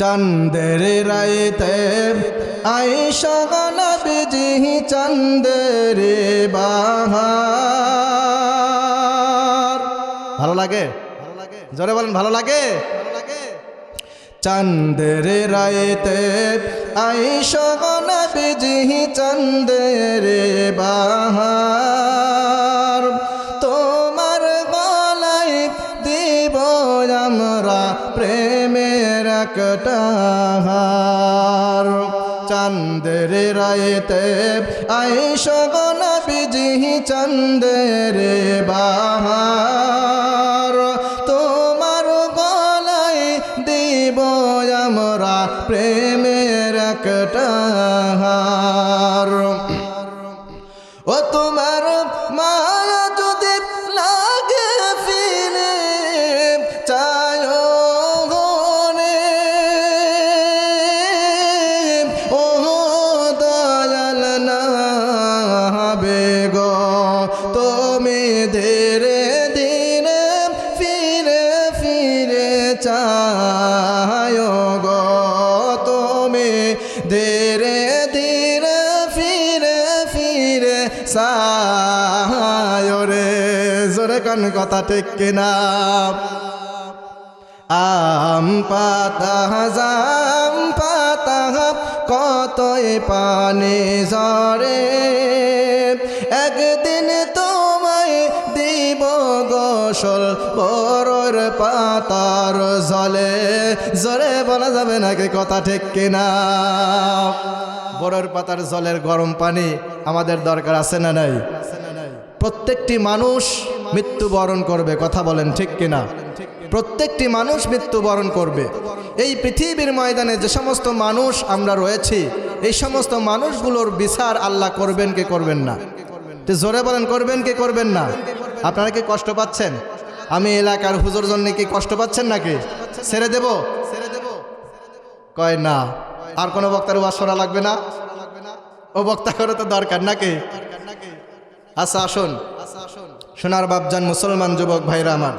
চাঁদের রাইতে আয়েশা নবীজি চাঁদের বাহার। ভালো লাগে? জোরে বলেন ভালো লাগে? চাঁদের রাইতে আয়েশা নবীজি চাঁদের বাহার। তোমার গলায় দিব আমরা প্রেমের একটা হার। চাঁদের রাইতে আয়েশা নবীজি চাঁদের বাহার। তোমার গলায় দিব আমরা প্রেমের একটা হার। ও তোমার মায়া যদি লাগে ফিরে চায় গনে, ও দয়াল নাবে গো তুমি ধীরে ধীরে ফিরে ফিরে চায় গো তুমি ধীরে ধীরে ফিরে ফিরে চায় রে। জোরে কোন কথা ঠিক কিনা? আম পাতা জাম পাতা কতই পানি ঝরে, একদিন তোমায় দিব গোসল বরর পাতার জলে। জোরে বলা যাবে নাকি কথা ঠিক কিনা? বরর পাতার জলের গরম পানি আমাদের দরকার আছে না নাই? প্রত্যেকটি মানুষ মৃত্যুবরণ করবে, কথা বলেন ঠিক কিনা? প্রত্যেকটি মানুষ মৃত্যুবরণ করবে। এই পৃথিবীর ময়দানে যে সমস্ত মানুষ আমরা রয়েছি, এই সমস্ত মানুষগুলোর বিচার আল্লাহ করবেন কি করবেন না? তো জোরে বলেন করবেন কি করবেন না? আপনারা কি কষ্ট পাচ্ছেন? আমি এলাকার হুজুর জন্য কি কষ্ট পাচ্ছেন নাকি? ছেড়ে দেব? কয় না। আর কোনো বক্তার ওয়াজ শোনা লাগবে না? ও বক্তা করে তো দরকার নাকি? আচ্ছা আসুন, সোনার বাপজান মুসলমান যুবক ভাইরা আমার,